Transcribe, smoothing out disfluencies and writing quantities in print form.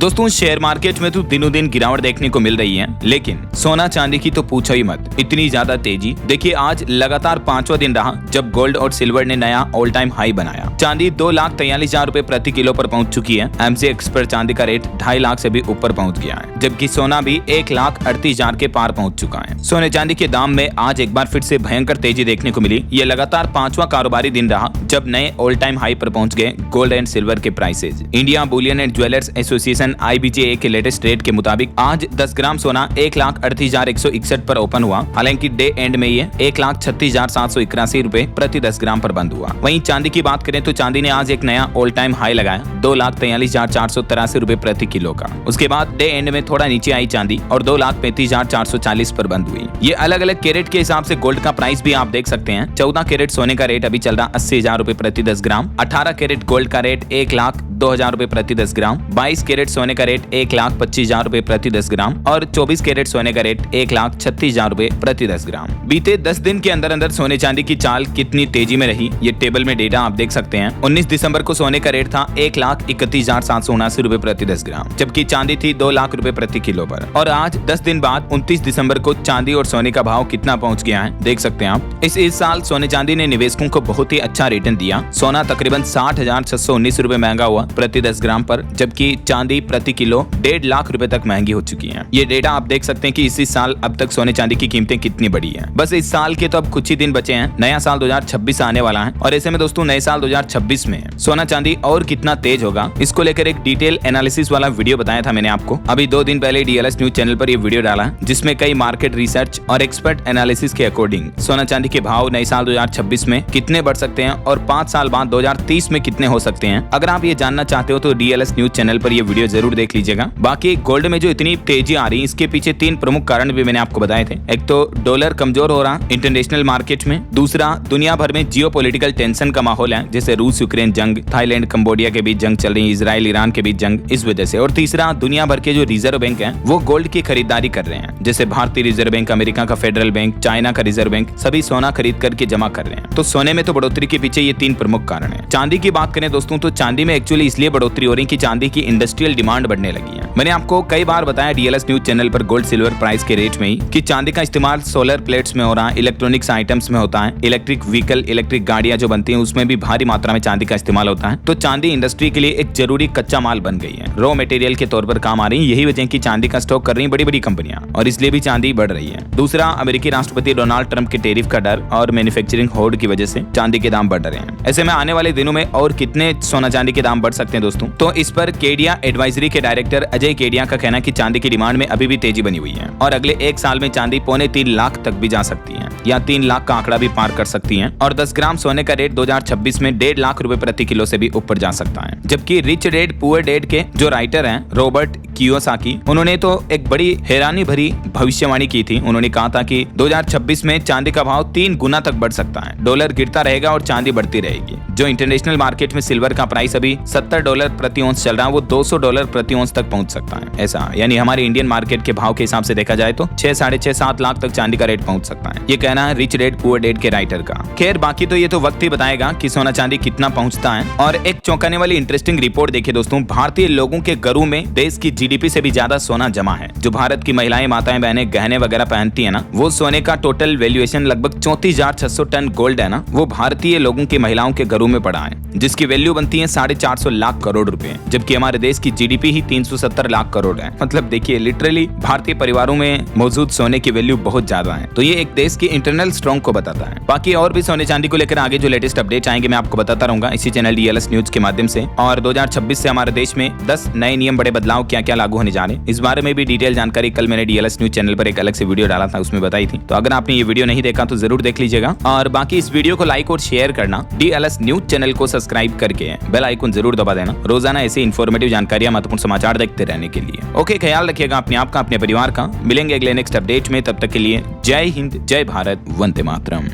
दोस्तों share market में तो दिनों दिन गिरावट देखने को मिल रही है, लेकिन सोना चांदी की तो पूछो ही मत, इतनी ज्यादा तेजी। देखिए आज लगातार 5वां दिन रहा जब गोल्ड और सिल्वर ने नया ऑल टाइम हाई बनाया। चांदी 2,43,000 रुपए प्रति किलो पर पहुंच चुकी है। एमसीएक्स पर चांदी का रेट 2.5 लाख से भी ऊपर पहुंच गया है, जबकि सोना भी 1,38,000 के पार पहुंच चुका है। सोने चांदी के दाम में आज एक बार फिर से भयंकर तेजी देखने को मिली। ये लगातार 5वां कारोबारी दिन रहा जब नए ऑल टाइम हाई पर पहुंच गए गोल्ड एंड सिल्वर के prices. India Boolean and jewellers association IBJA के लेटेस्ट रेट के मुताबिक आज 10 ग्राम सोना 1,38,161 पर ओपन हुआ। हालांकि डे एंड में ये 1,36,781 रुपए प्रति 10 ग्राम पर बंद हुआ। वहीं चांदी की बात करें तो चांदी ने आज एक नया ऑल टाइम हाई लगाया 2,43,483 रुपए प्रति किलो का। उसके बाद डे एंड में थोड़ा नीचे आई चांदी और 2,35,440 पर बंद हुई। ये अलग अलग कैरेट के हिसाब से गोल्ड का प्राइस भी आप देख सकते हैं। 14 कैरेट सोने का रेट अभी चल रहा 80,000 रुपए प्रति 10 ग्राम। 18 कैरेट गोल्ड का रेट 1,02,000 रुपए प्रति 10 ग्राम। 22 कैरेट सोने का रेट 1,25,000 रुपए प्रति 10 ग्राम और 24 कैरेट सोने का रेट 1,36,000 रुपए प्रति 10 ग्राम। बीते 10 दिन के अंदर अंदर सोने चांदी की चाल कितनी तेजी में रही, ये टेबल में डेटा आप देख सकते हैं। 19 दिसंबर को सोने का रेट था 1,31,779 रुपए प्रति 10 ग्राम, जबकि चांदी थी 2 लाख रुपए प्रति किलो पर। और आज 10 दिन बाद 29 दिसंबर को चांदी और सोने का भाव कितना पहुंच गया है देख सकते हैं आप। इस साल सोने चांदी ने निवेशकों को बहुत ही अच्छा रिटर्न दिया। सोना तकरीबन 60,619 रुपए महंगा हुआ प्रति 10 ग्राम पर, जबकि चांदी प्रति किलो 1.5 लाख रुपए तक महंगी हो चुकी है। ये डेटा आप देख सकते हैं कि इसी साल अब तक सोने चांदी की कीमतें कितनी बढ़ी है। बस इस साल के तो अब कुछ ही दिन बचे हैं, नया साल 2026 आने वाला है और ऐसे में दोस्तों नए साल 2026 में सोना चांदी और कितना तेज होगा, इसको लेकर एक डिटेल एनालिसिस वाला वीडियो बताया था मैंने आपको। अभी 2 दिन पहले DLS न्यूज चैनल पर ये वीडियो डाला है, जिसमें कई मार्केट रिसर्च और एक्सपर्ट एनालिसिस के अकॉर्डिंग सोना चांदी के भाव नए साल 2026 में कितने बढ़ सकते हैं और 5 साल बाद 2030 में कितने हो सकते हैं। अगर आप ये जानना चाहते हो तो DLS न्यूज चैनल पर ये वीडियो जरूर देख लीजिएगा। बाकी गोल्ड में जो इतनी तेजी आ रही है इसके पीछे 3 प्रमुख कारण भी मैंने आपको बताए थे। एक तो डॉलर कमजोर हो रहा इंटरनेशनल मार्केट में, दूसरा दुनिया भर में जियोपॉलिटिकल टेंशन का माहौल है, जैसे रूस यूक्रेन जंग, थाईलैंड कंबोडिया के बीच जंग चल रही है, इजराइल ईरान के बीच जंग, इस वजह से। और तीसरा दुनिया भर के जो रिजर्व बैंक है वो गोल्ड की खरीदारी कर रहे हैं, जैसे भारतीय रिजर्व बैंक, अमेरिका का फेडरल बैंक, चाइना का रिजर्व बैंक, सभी सोना खरीद करके जमा कर रहे हैं। तो सोने में तो बढ़ोतरी के पीछे ये 3 प्रमुख कारण है। चांदी की बात करें दोस्तों तो चांदी में एक्चुअली इसलिए बढ़ोतरी हो रही है कि चांदी की इंडस्ट्रियल डिमांड बढ़ने लगी है। मैंने आपको कई बार बताया DLS न्यूज चैनल पर गोल्ड सिल्वर प्राइस के रेट में ही कि चांदी का इस्तेमाल सोलर प्लेट्स में हो रहा है, इलेक्ट्रॉनिक्स आइटम्स में होता है, इलेक्ट्रिक व्हीकल, इलेक्ट्रिक गाड़ियां जो बनती हैं उसमें भी भारी मात्रा में चांदी का इस्तेमाल होता है। तो चांदी इंडस्ट्री के लिए एक जरूरी कच्चा माल बन गई है, रॉ मटेरियल के तौर पर काम आ रही है। यही वजह की चांदी का स्टॉक कर रही है बड़ी बड़ी कंपनियां और इसलिए भी चांदी बढ़ रही है। दूसरा, अमेरिकी राष्ट्रपति डोनाल्ड ट्रंप के टैरिफ का डर और मैन्युफैक्चरिंग होड़ की वजह से चांदी के दाम बढ़ रहे हैं। ऐसे में आने वाले दिनों में और कितने सोना चांदी के दाम बढ़ सकते हैं दोस्तों, तो इस पर केडिया एडवाइजरी के डायरेक्टर अजय केडिया का कहना है कि चांदी की डिमांड में अभी भी तेजी बनी हुई है और अगले 1 साल में चांदी 2.25 लाख तक भी जा सकती है या 3 लाख का आंकड़ा भी पार कर सकती है। और 10 ग्राम सोने का रेट 2026 में 1.5 लाख रुपए प्रति किलो से भी ऊपर जा सकता है। जबकि रिच डैड पुअर डैड के जो राइटर हैं रॉबर्ट कियोसाकी, उन्होंने तो एक बड़ी हैरानी भरी भविष्यवाणी की थी। उन्होंने कहा था कि 2026 में चांदी का भाव 3 गुना तक बढ़ सकता है, डॉलर गिरता रहेगा और चांदी बढ़ती रहेगी। जो इंटरनेशनल मार्केट में सिल्वर का प्राइस अभी $70 प्रति औंस चल रहा है वो $200 प्रति औंस तक पहुंच सकता है। ऐसा यानी हमारे इंडियन मार्केट के भाव के हिसाब से देखा जाए तो 6, 6.5, 7 लाख तक चांदी का रेट पहुंच सकता है। ये कहना है रिच डैड पुअर डैड के राइटर का। खैर बाकी तो ये तो वक्त ही बताएगा कि सोना चांदी कितना पहुंचता है। और एक चौंकाने वाली इंटरेस्टिंग रिपोर्ट देखिए दोस्तों, भारतीय लोगों के घरों में देश की GDP से भी ज्यादा सोना जमा है। जो भारत की महिलाएं, माताएं, बहनें गहने वगैरह पहनती है ना, वो सोने का टोटल वैल्यूएशन लगभग 34,600 टन गोल्ड है ना, वो भारतीय लोगों की महिलाओं के घरों में पड़ा है, जिसकी वैल्यू बनती है 450 लाख करोड़ रुपए, जबकि हमारे देश की GDP ही 370 लाख करोड़ है। मतलब देखिए लिटरली भारतीय परिवारों में मौजूद सोने की वैल्यू बहुत ज्यादा है। तो ये एक देश की इंटरनल स्ट्रॉन्ग को बताता है। बाकी और भी सोने चांदी को लेकर आगे जो लेटेस्ट अपडेट आएंगे मैं आपको बताता रहूंगा इसी चैनल DLS न्यूज के माध्यम से। और 2026 से हमारे देश में 10 नए नियम, बड़े बदलाव क्या क्या लागू होने जा रहे हैं, इस बारे में भी डिटेल जानकारी कल मैंने DLS न्यूज चैनल पर एक अलग से वीडियो डाला था, उसमें बताई थी। तो अगर आपने ये वीडियो नहीं देखा तो जरूर देख लीजिएगा। और बाकी इस वीडियो को लाइक और शेयर करना, DLS न्यूज चैनल को सब्सक्राइब करके बेल आइकन जरूर दबा देना, रोजाना ऐसे इन्फॉर्मेटिव जानकारियां, महत्वपूर्ण समाचार देखते रहने के लिए। ओके, ख्याल रखिएगा अपने आप का, अपने परिवार का। मिलेंगे अगले नेक्स्ट अपडेट में, तब तक के लिए जय हिंद, जय भारत, वंदे मातरम।